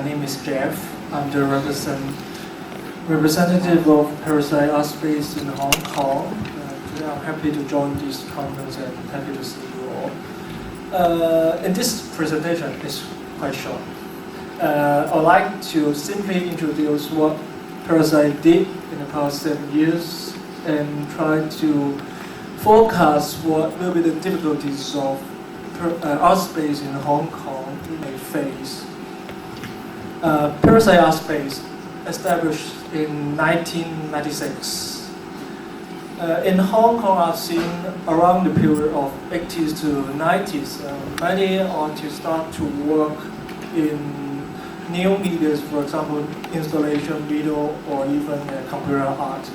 name is Jeff. I'm the representative of Parasite Art Space in Hong Kong. Today I'm happy to join this conference and happy to see you all. In this presentation, it's quite short. I'd like to simply introduce what Parasite did in the past 7 years and try to forecast what will be the difficulties of art space in Hong Kong may face. Parasite Art Space, established in 1996. In Hong Kong, I've seen around the period of 80s to 90s, many artists start to work in new medias, for example, installation, video, or even computer art.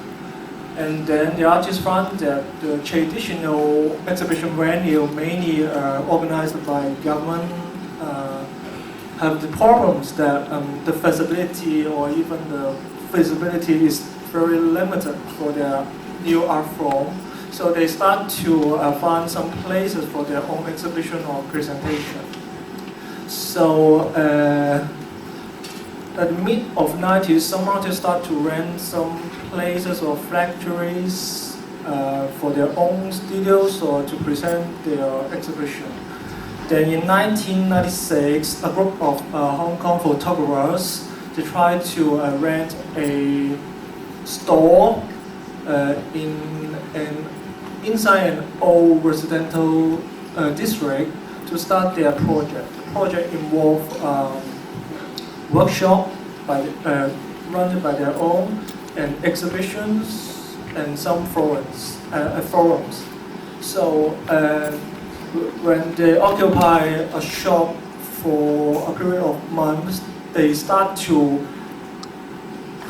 And then the artists found that the traditional exhibition venue, mainly organized by government, have the problems that the feasibility or even the feasibility is very limited for their new art form. So they start to find some places for their own exhibition or presentation. So at the mid of 90s, some artists start to rent some places or factories for their own studios or to present their exhibition. Then in 1996, a group of Hong Kong photographers, they tried to rent a store inside an old residential district to start their project. The project involved workshop run by their own, and exhibitions and some forums. So when they occupy a shop for a period of months, they start to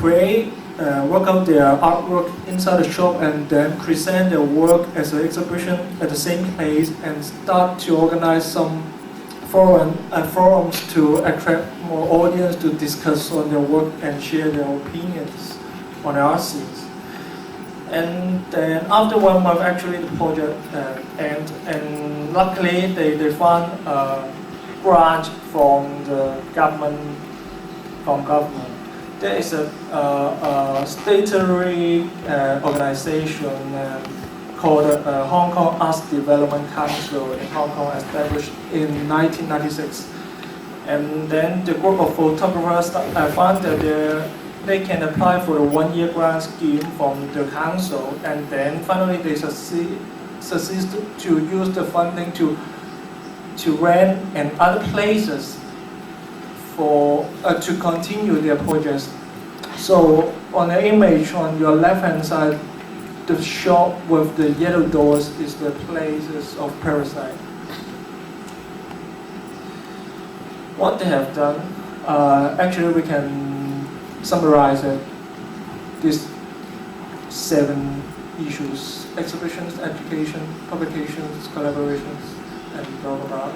work out their artwork inside the shop and then present their work as an exhibition at the same place and start to organize some forums to attract more audience to discuss on their work and share their opinions on the art scenes. And then after 1 month, actually the project ended, and luckily they found a grant from the government. There is a statutory organization called Hong Kong Arts Development Council in Hong Kong, established in 1996. And then the group of photographers found that they can apply for the 1-year grant scheme from the council, and then finally they succeed to use the funding to rent and other places for to continue their projects. So on the image on your left hand side, the shop with the yellow doors is the places of Parasite. What they have done, actually we can summarize these 7 issues: exhibitions, education, publications, collaborations, and blah blah blah.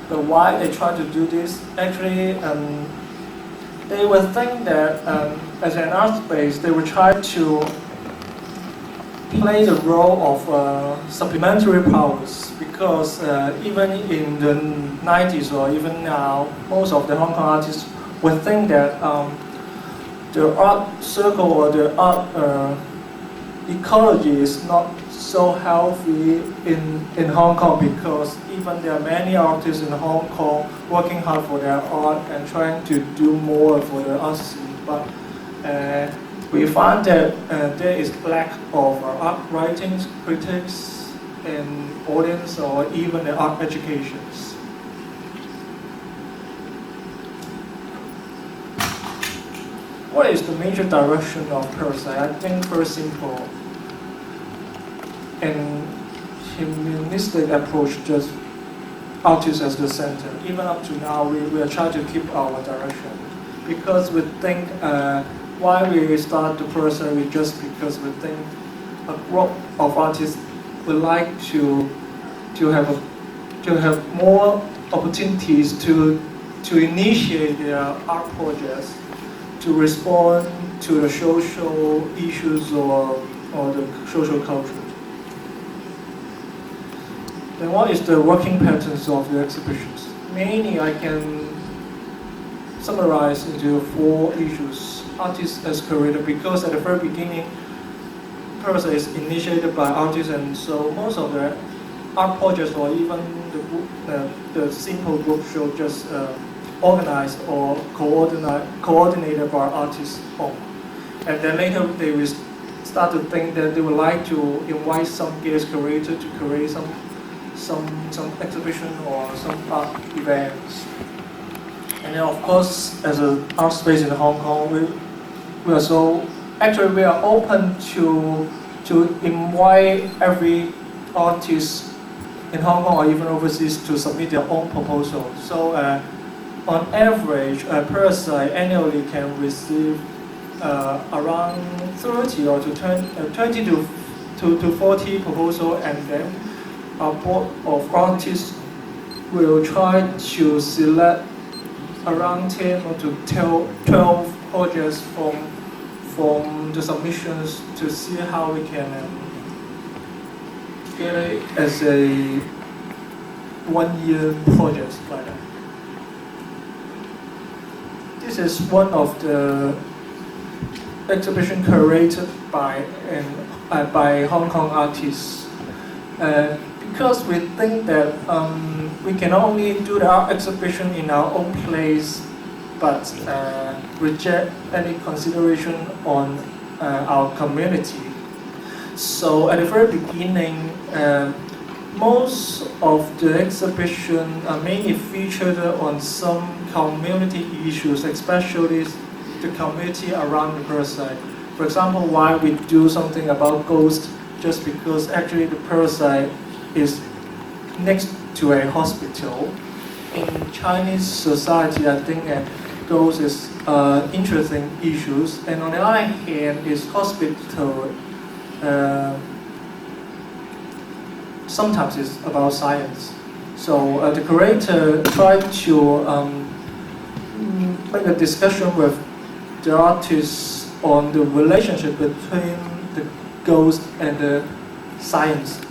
But why they try to do this? Actually, they will think that as an art space, they will try to play the role of supplementary powers, because even in the 90s or even now, most of the Hong Kong artists will think that the art circle or the art ecology is not so healthy in Hong Kong, because even there are many artists in Hong Kong working hard for their art and trying to do more for the art scene. But we find that there is lack of art writings, critics, and audience, or even the art educations. What is the major direction of Parasite? I think very simple and humanistic approach, just artists as the center. Even up to now, we are trying to keep our direction, because we think why we start the Parasite just because we think a group of artists would like to have more opportunities to initiate their art projects, to respond to the social issues or the social culture. Then what is the working patterns of the exhibitions? Mainly I can summarized into 4 issues. Artist as curator, because at the very beginning, Parasite is initiated by artists, and so most of the art projects or even the simple workshop just organized or coordinated by artists. And then later they will start to think that they would like to invite some guest curator to create some exhibition or some art events. And then of course, as an art space in Hong Kong, we are open to invite every artist in Hong Kong or even overseas to submit their own proposal. So on average, Parasite annually can receive around 30 or 20 to 40 proposals, and then our board of artists will try to select around 10 or to 12 projects from the submissions to see how we can get it as a one-year project like that. This is one of the exhibition curated by Hong Kong artists. Because we think that we can only do the art exhibition in our own place, but reject any consideration on our community. So at the very beginning, most of the exhibition are mainly featured on some community issues, especially the community around the Parasite. For example, why we do something about ghosts, just because actually the Parasite is next to a hospital. In Chinese society, I think ghosts is interesting issues, and on the other hand, is hospital sometimes it's about science. So the curator tried to make a discussion with the artists on the relationship between the ghost and the science.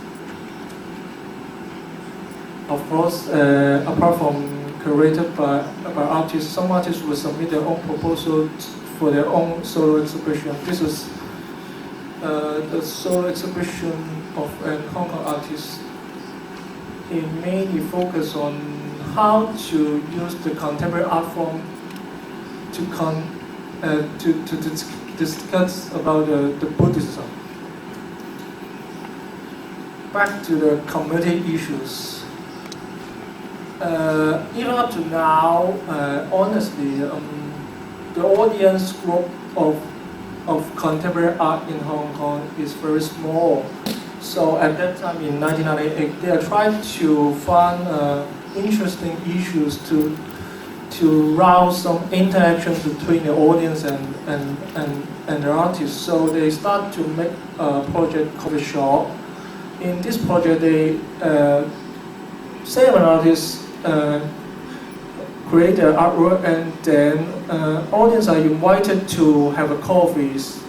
Of course, apart from curated by artists, some artists will submit their own proposals for their own solo exhibition. This is the solo exhibition of a Hong Kong artist. He mainly focused on how to use the contemporary art form to discuss about the Buddhism. Back to the community issues. Even up to now, honestly, the audience group of contemporary art in Hong Kong is very small. So at that time in 1998, they are trying to find interesting issues to rouse some interaction between the audience and the artist. So they start to make a project called The Shop. In this project, they 7 artists create their artwork, and then audience are invited to have a coffees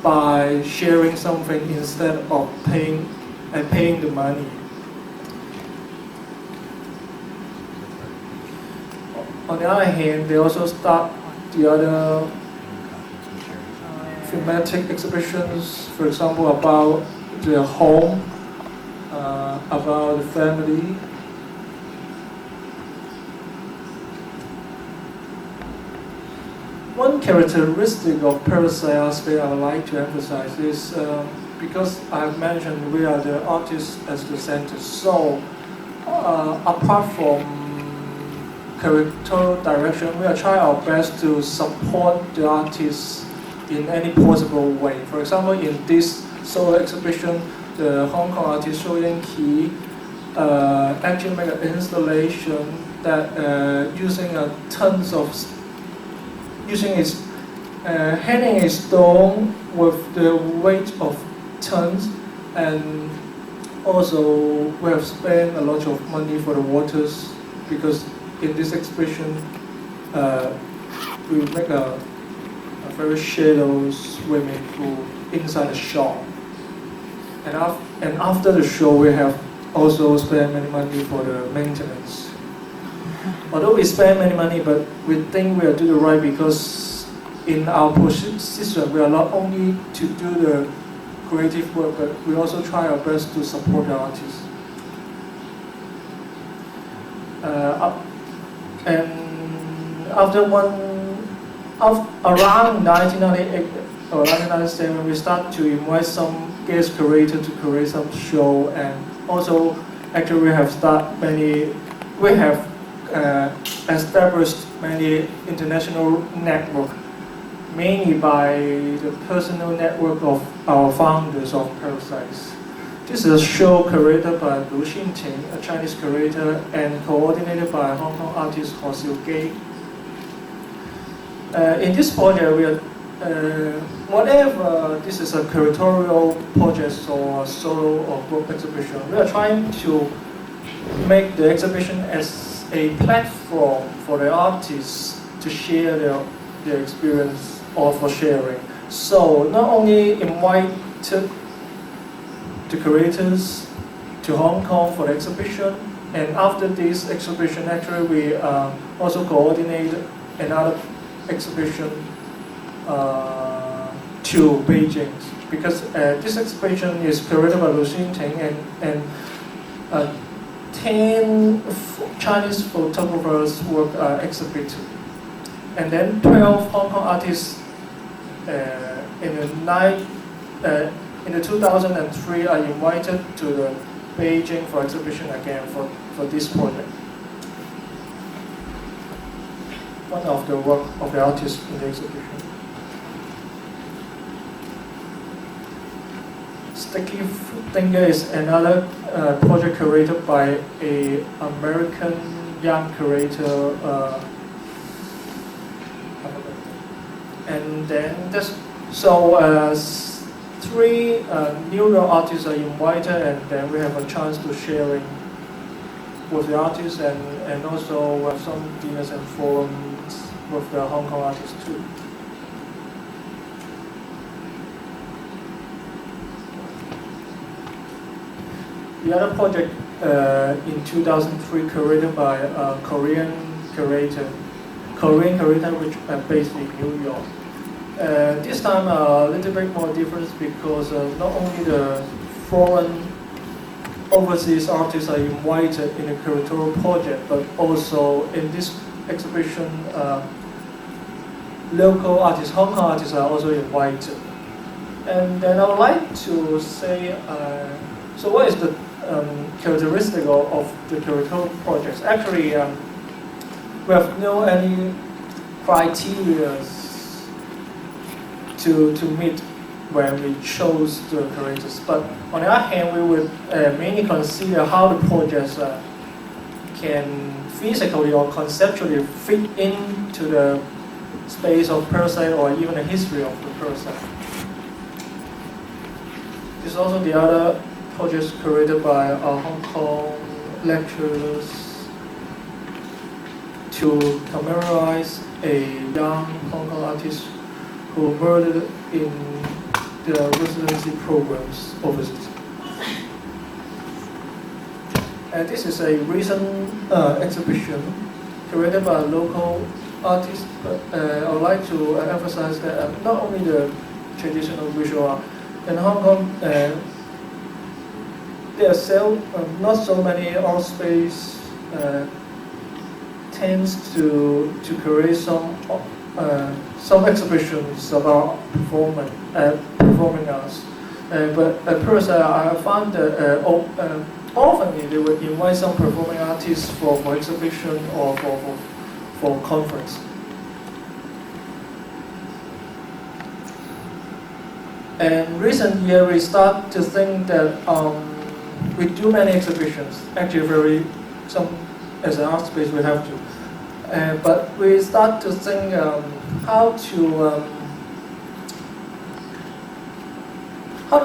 by sharing something instead of paying the money. On the other hand, they also start the other thematic exhibitions, for example, about the home, about the family. One characteristic of Parasite art space I would like to emphasize is because I have mentioned we are the artists as the center. So apart from curatorial direction, we are trying our best to support the artists in any possible way. For example, in this solo exhibition, the Hong Kong artist Shou Yan-Ki actually made an installation that hanging a stone with the weight of tons, and also we have spent a lot of money for the waters, because in this exhibition we make a very shallow swimming pool inside the shop, and after the show we have also spent many money for the maintenance. although we spend many money, but we think we are doing it right because in our position we are not only to do the creative work, but we also try our best to support the artists. And around 1998 or 1997, we start to invite some guest creators to create some show, and also actually we have established many international network, mainly by the personal network of our founders of Parasites. This is a show curated by Lu Xinting, a Chinese curator, and coordinated by Hong Kong artist Ho Xiu-Gei. In this project, we are whatever this is a curatorial project or solo or group exhibition, we are trying to make the exhibition as a platform for the artists to share their experience or for sharing. So not only invite the curators to Hong Kong for the exhibition, and after this exhibition, actually we also coordinate another exhibition to Beijing, because this exhibition is curated by Lu Xinting, and 10 Chinese photographers' work are exhibited, and then 12 Hong Kong artists in the 2003 are invited to the Beijing for exhibition again for this project. One of the work of the artists in the exhibition. Sticky Finger is another project curated by an American young curator, and then three New York artists are invited, and then we have a chance to sharing with the artists, and also have some dinners and forums with the Hong Kong artists too. The other project in 2003 curated by a Korean curator which is based in New York. This time a little bit more different because not only the foreign overseas artists are invited in a curatorial project, but also in this exhibition local artists, Hong Kong artists are also invited. And then I would like to say, so what is the characteristic of the curatorial projects? Actually, we have no any criteria to meet when we chose the curators. But on the other hand, we would mainly consider how the projects can physically or conceptually fit into the space of Parasite or even the history of the Parasite. This is also the other projects curated by our Hong Kong lecturers to commemorate a young Hong Kong artist who murdered in the residency programs overseas. And this is a recent exhibition curated by a local artist, but I would like to emphasize that not only the traditional visual art, in Hong Kong there are not so many art space tends to create some exhibitions about performing arts. But at first I found that often they would invite some performing artists for exhibition or for conference. And recent year we start to think that we do many exhibitions. Actually, as an art space we have to. But we start to think how to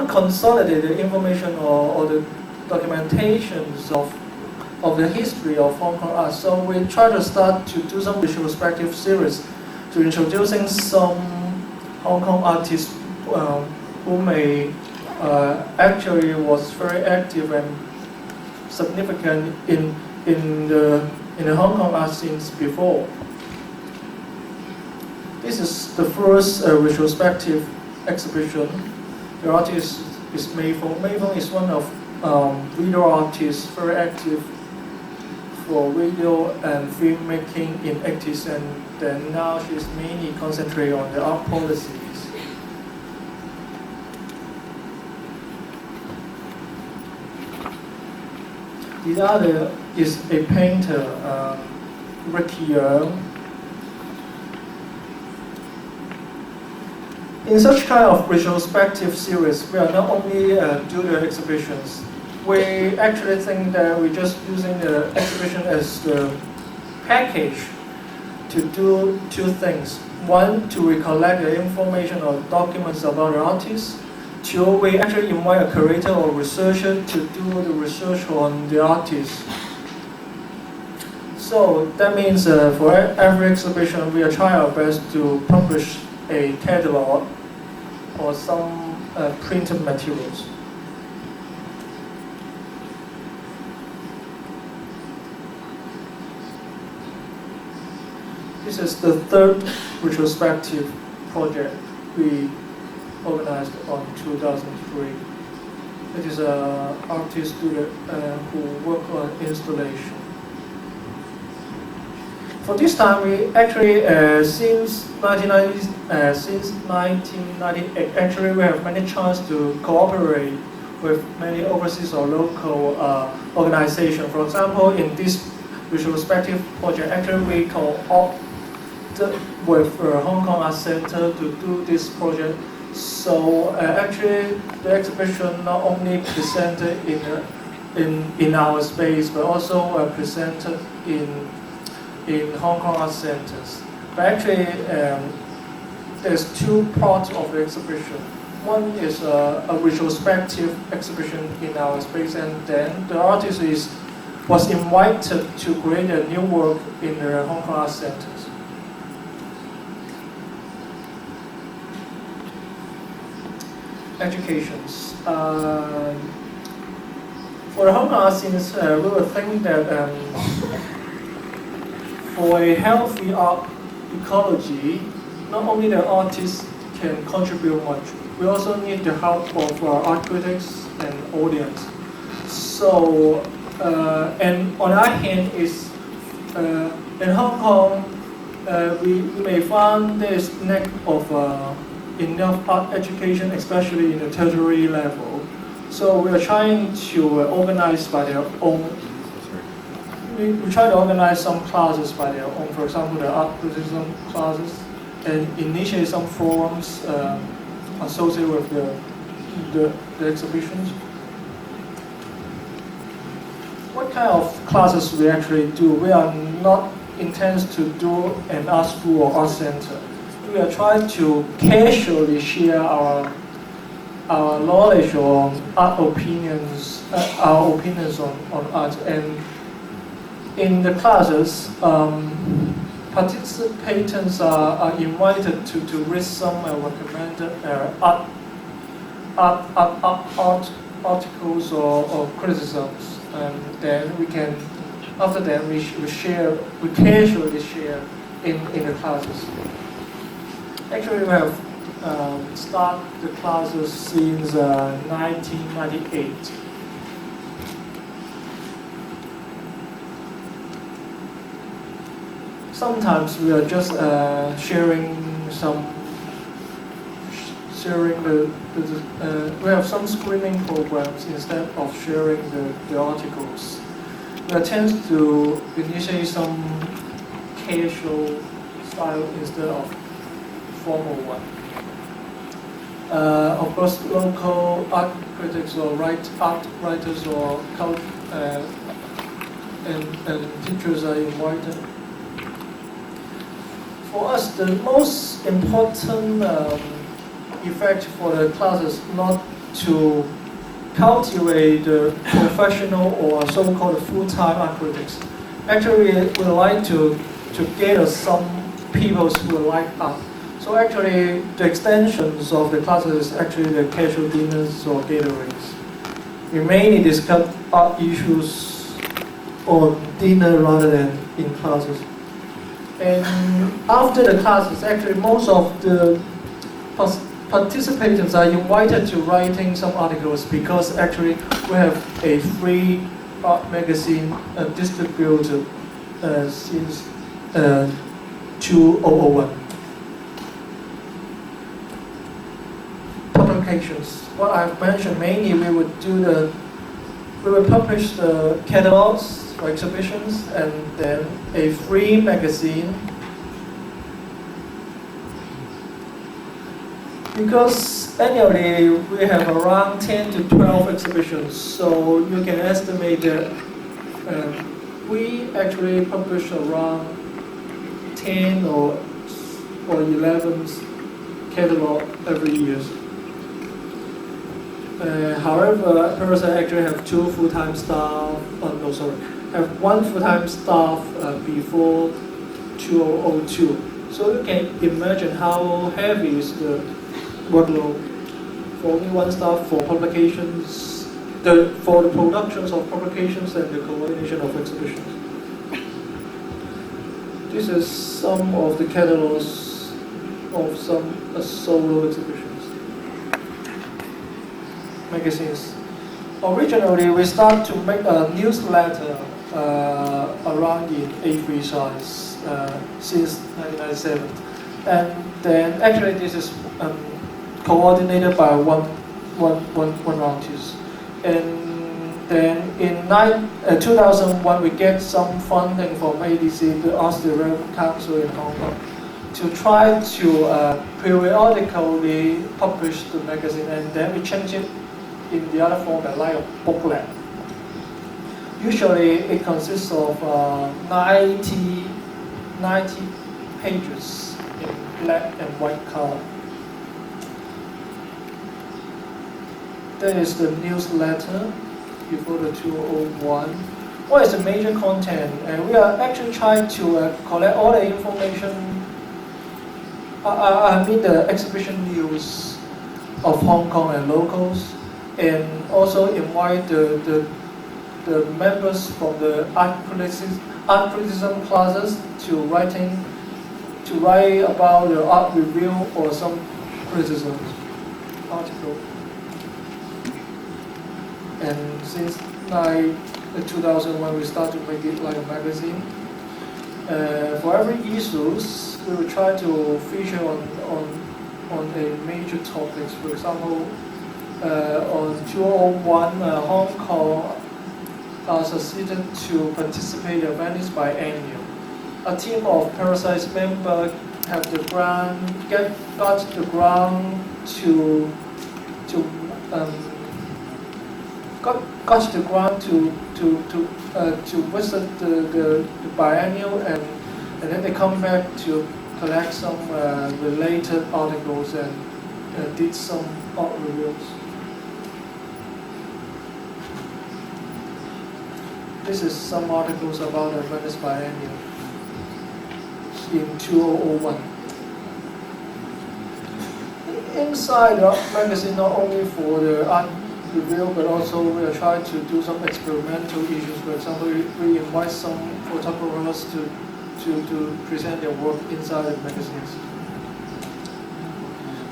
consolidate the information or the documentations of the history of Hong Kong art. So we try to start to do some retrospective series to introducing some Hong Kong artists who may actually was very active and significant in the in the Hong Kong art scenes before. This is the first retrospective exhibition. The artist is Mei Feng. Mei Feng is one of video artists very active for video and filmmaking in 80s, and then now she's mainly concentrating on the art policies. The other is a painter, Ricky Young. In such kind of retrospective series, we are not only do the exhibitions, we actually think that we're just using the exhibition as the package to do two things. One, to recollect the information or documents about the artist. Two, we actually invite a curator or researcher to do the research on the artist. So that means for every exhibition, we are trying our best to publish a catalog or some printed materials. This is the third retrospective project we organized on 2003. It is an artist student who worked on installation. For this time, we actually since 1998, actually we have many chance to cooperate with many overseas or local organizations. For example, in this retrospective project, actually we cooperate with Hong Kong Art Center to do this project. So actually, the exhibition not only presented in our space, but also presented in Hong Kong Art Centers. But actually, there's two parts of the exhibition. One is a retrospective exhibition in our space, and then the artist was invited to create a new work in the Hong Kong Art Centers. Educations. For the Hong Kong art scenes, we would think that for a healthy art ecology, not only the artists can contribute much, we also need the help of art critics and audience. So, and on the other hand, is in Hong Kong, we may find there is lack of enough art education, especially in the tertiary level. So we are trying to organize by their own. We try to organize some classes by their own. For example, the art criticism classes, and initiate some forums associated with the exhibitions. What kind of classes we actually do? We are not intended to do an art school or art center. We are trying to casually share our knowledge on art opinions, our opinions on art. And in the classes, participants are invited to read some recommended art articles or criticisms, and then we can, after that, we casually share in the classes. Actually, we have started the classes since 1998. Sometimes we are just sharing we have some screening programs instead of sharing the articles. We attempt to initiate some casual style instead of formal one. Of course, local art critics or art writers or and teachers are invited. For us, the most important effect for the class is not to cultivate the professional or so-called full-time art critics. Actually, we like to gather some people who like art. So actually, the extensions of the classes is actually the casual dinners or gatherings. We mainly discuss art issues on dinner rather than in classes. And after the classes, actually most of the participants are invited to writing some articles because actually we have a free art magazine distributed since 2001. Publications. What I've mentioned mainly we would publish the catalogs for exhibitions and then a free magazine. Because annually we have around 10 to 12 exhibitions, so you can estimate that we actually publish around 10 or 11 catalog every year. However, Parasite actually have two full-time staff. Have one full-time staff before 2002. So you can imagine how heavy is the workload for only one staff for publications, for the productions of publications and the coordination of exhibitions. This is some of the catalogs of some solo exhibitions. Magazines. Originally, we start to make a newsletter around in A3 size since 1997, and then actually this is coordinated by one artist. And then in 2001, we get some funding from ADC, the Australian Council in Hong Kong, to try to periodically publish the magazine, and then we change it in the other format, like a booklet. Usually it consists of 90 pages in black and white color. That is the newsletter before the 2001. What is the major content? And we are actually trying to collect all the information, I mean the exhibition news of Hong Kong and locals, and also invite the members from the art criticism classes to write about the art review or some criticism article. And since 2001, we start to make it like a magazine. For every issues, we will try to feature on a major topics. For example, on 2001, Hong Kong succeeded to participate in Venice Biennial. A team of Parasite members have the grant, got the grant to visit the biennial, and then they come back to collect some related articles and did some art reviews. This is some articles about the Venice Biennial in 2001. Inside the magazine, not only for the art review, but also we are trying to do some experimental issues. For example, we invite some photographers to present their work inside the magazines.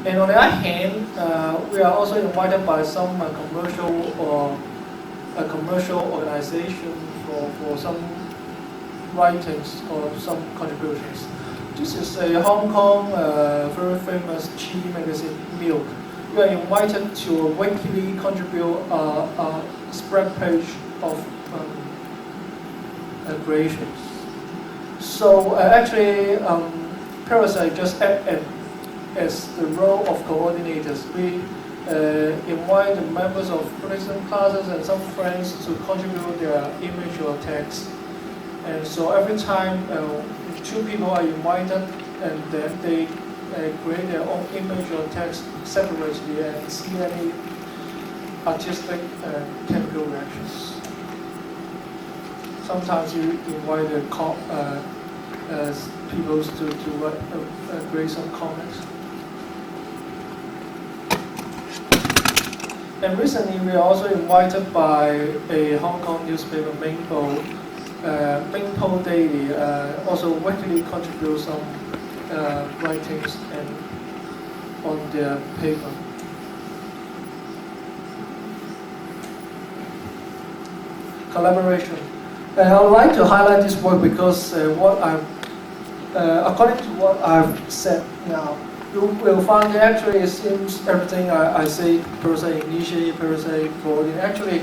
And on the other hand, we are also invited by some commercial organization for some writings or some contributions. This is a Hong Kong very famous tea magazine, Milk. We are invited to weekly contribute a spread page of creations. So actually, Parasite just act as the role of coordinators. We invite the members of criticism classes and some friends to contribute their image or text. And so every time two people are invited, and then they create their own image or text separately and see any artistic chemical reactions. Sometimes you invite the people to create some comments. And recently we are also invited by a Hong Kong newspaper, Main Bowl, Bingpo Daily also weekly contribute some writings and on their paper. Collaboration. And I would like to highlight this work because according to what I've said now, you will find that actually it seems everything I say, Parasite initiate, Parasite coordinate. Actually,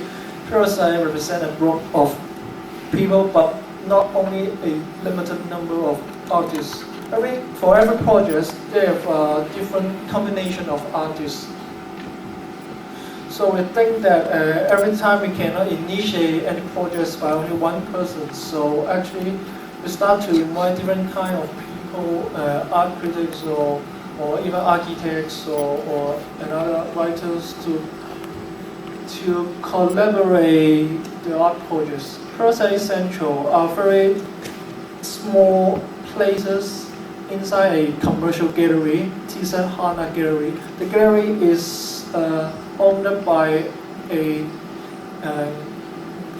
Parasite represent a group of people, but not only a limited number of artists. For every project, they have a different combination of artists. So we think that every time we cannot initiate any projects by only one person. So actually, we start to invite different kind of people, art critics or even architects or another writers to collaborate the art projects. Parasite Central are very small places inside a commercial gallery, T-Set Hana Gallery. The gallery is owned by a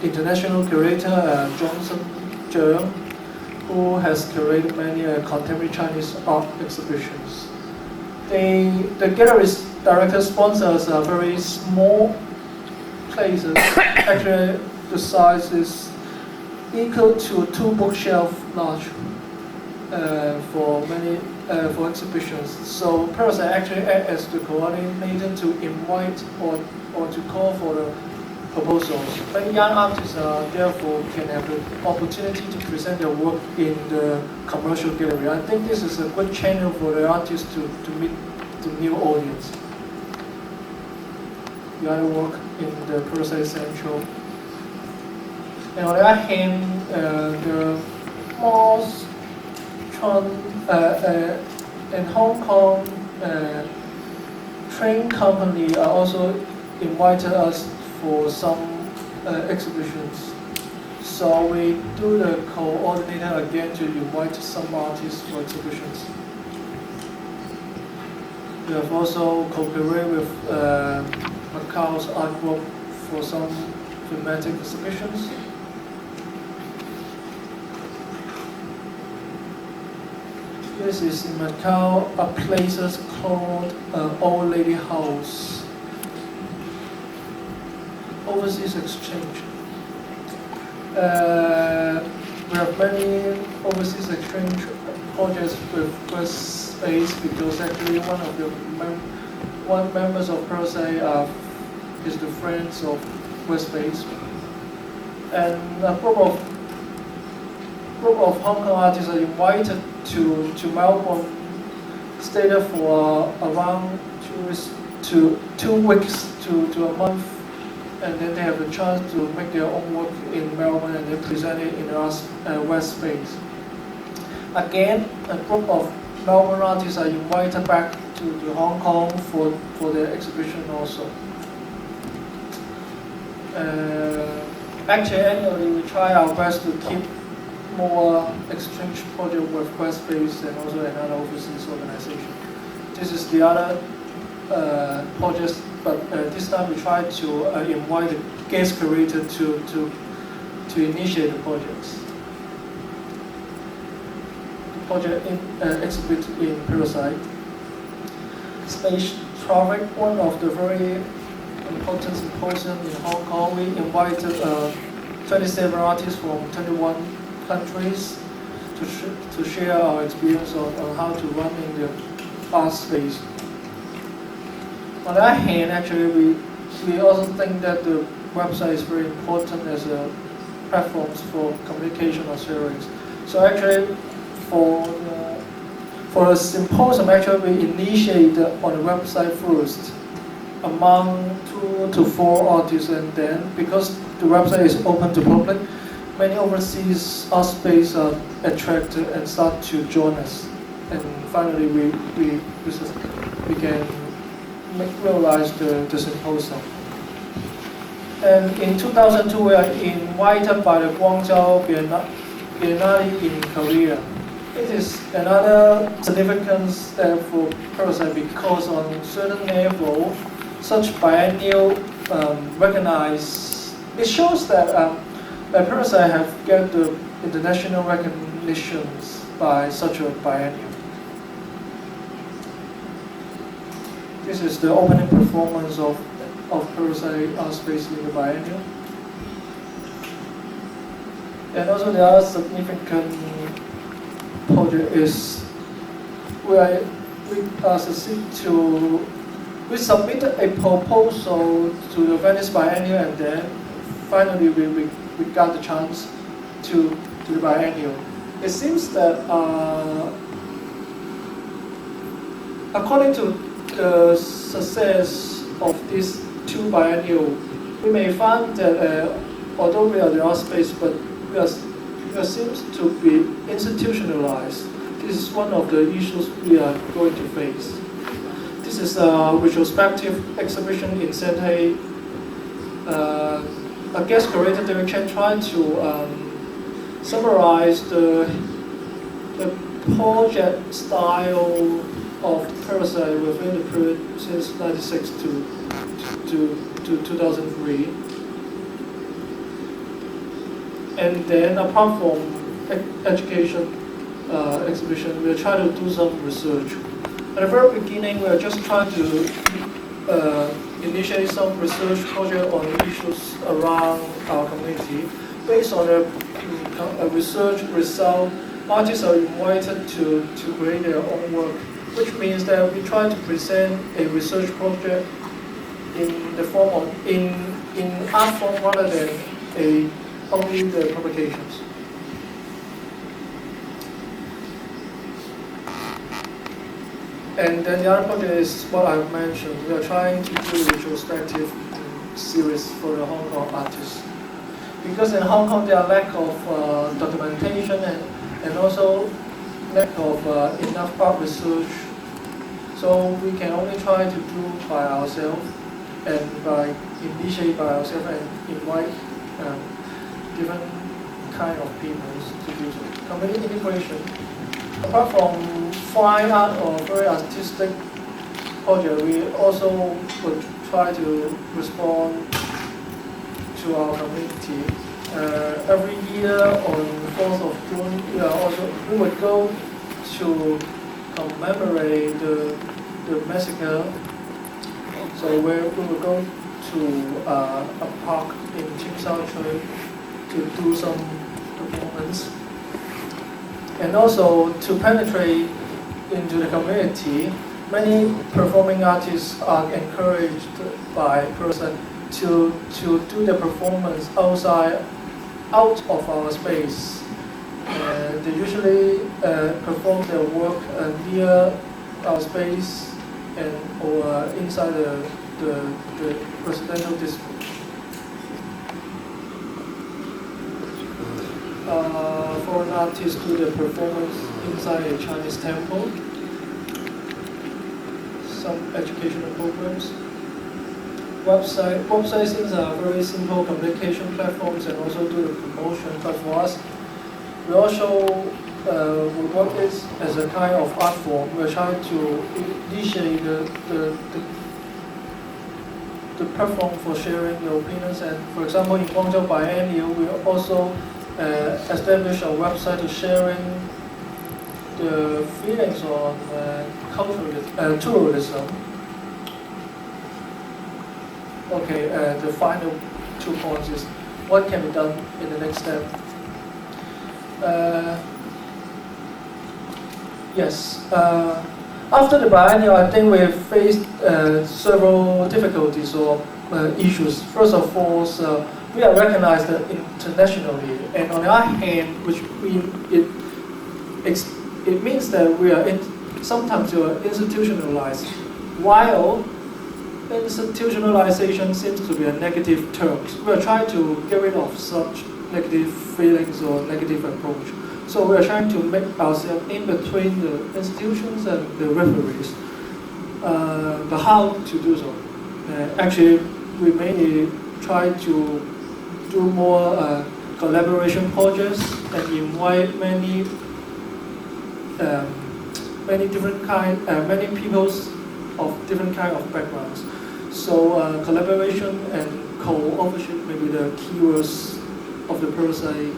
international curator, Johnson Zheng, who has curated many contemporary Chinese art exhibitions. The gallery's director sponsors are very small places. Actually, the size is equal to 2 bookshelves large for exhibitions. So Parasite actually act as the coordinator to invite or to call for the proposals. Many young artists therefore can have the opportunity to present their work in the commercial gallery. I think this is a good channel for the artists to meet the new audience. The other work in the Parasite Central. And on the other hand, the malls in Hong Kong train company are also invited us for some exhibitions. So we do the coordinator again to invite some artists for exhibitions. We have also cooperated with Macau's art group for some thematic exhibitions. This is in Macau, a place called Old Lady House. Overseas exchange. We have many overseas exchange projects with West Space because actually one of the members of Parasite is the friends of West Space, and a group of Hong Kong artists are invited to Melbourne, stay there for around 2 weeks to a month, and then they have the chance to make their own work in Melbourne and then present it in West Space. Again, a group of Melbourne artists are invited back to Hong Kong for their exhibition also. Actually, annually we try our best to keep more exchange project with West Space and also another overseas organization. This is the other project, but this time we try to invite the guest curator to initiate the projects. The project exhibit in Parasite. Space traffic, one of the very important symposium in Hong Kong. We invited 27 artists from 21 countries to share our experience on how to run in the art space. On the other hand, actually, we also think that the website is very important as a platform for communication or sharing. So actually, for a symposium, actually we initiate on the website first among 2 to 4 artists, and then because the website is open to public, many overseas art space are attracted and start to join us. And finally, we can realize the symposium. And in 2002, we are invited by the Guangzhou Biennale in Korea. It is another significant step for Parasite because on certain level, such biennial recognize. It shows that Parasite have get the international recognitions by such a biennial. This is the opening performance of Parasite Art Space in the biennial. And also the other significant project is we submitted a proposal to the Venice Biennial, and then finally we got the chance to the biennial. It seems that according to the success of these two biennial, we may find that although we are the art space, but we seems to be institutionalized. This is one of the issues we are going to face. This is a retrospective exhibition in Shanghai. A guest curator, David Chen, tried to summarize the project style of Parasite within the period since 1996 to 2003. And then apart from education exhibition, we are trying to do some research. At the very beginning, we are just trying to initiate some research project on issues around our community. Based on a research result, artists are invited to create their own work, which means that we try to present a research project in the form of in art form rather than only the publications. And then the other project is what I mentioned. We are trying to do a retrospective series for the Hong Kong artists. Because in Hong Kong there are lack of documentation and also lack of enough art research. So we can only try to do by ourselves and by initiate by ourselves and invite different kind of people to do so. Community integration. Apart from fine art or very artistic project, we also would try to respond to our community. Every year on 4th of June, we would go to commemorate the massacre. So we would go to a park in PS.ARCHIVE to do some performance. And also to penetrate into the community, many performing artists are encouraged by Parasite to do the performance out of our space. They usually perform their work near our space or inside the residential district. Foreign artists do the performance inside a Chinese temple, some educational programs. Websites are very simple communication platforms and also do the promotion, but for us, we also work it as a kind of art form. We're trying to initiate the platform for sharing your opinions, and for example in Guangzhou Biennial, we also establish a website to sharing the feelings on tourism. Okay, the final 2 points is what can be done in the next step. Yes, after the biennial, I think we have faced several difficulties or issues. First of all, we are recognized internationally, and on the other hand, it means that we are sometimes we are institutionalized, while institutionalization seems to be a negative term. We are trying to get rid of such negative feelings or negative approach. So we are trying to make ourselves in between the institutions and the referees. But how to do so? Actually, we mainly try to do more collaboration projects and invite many peoples of different kind of backgrounds. So collaboration and co-ownership may be the keywords of the Parasite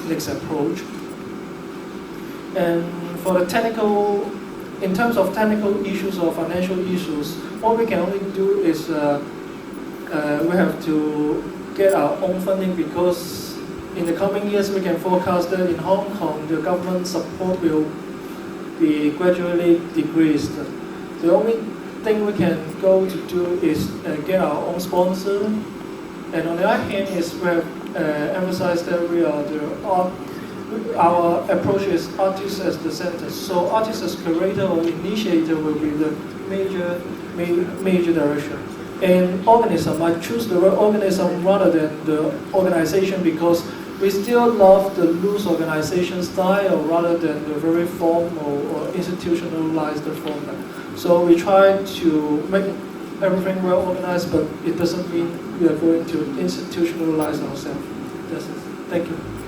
next approach. And for the technical, in terms of technical issues or financial issues, what we can only do is we have to get our own funding, because in the coming years we can forecast that in Hong Kong the government support will be gradually decreased. The only thing we can go to do is get our own sponsor, and on the other hand is we have emphasized that we are our approach is artists as the center. So artists as curator or initiator will be the major direction. And organism, I choose the word organism rather than the organization, because we still love the loose organization style rather than the very formal or institutionalized format. So we try to make everything well organized, but it doesn't mean we are going to institutionalize ourselves. That's it. Thank you.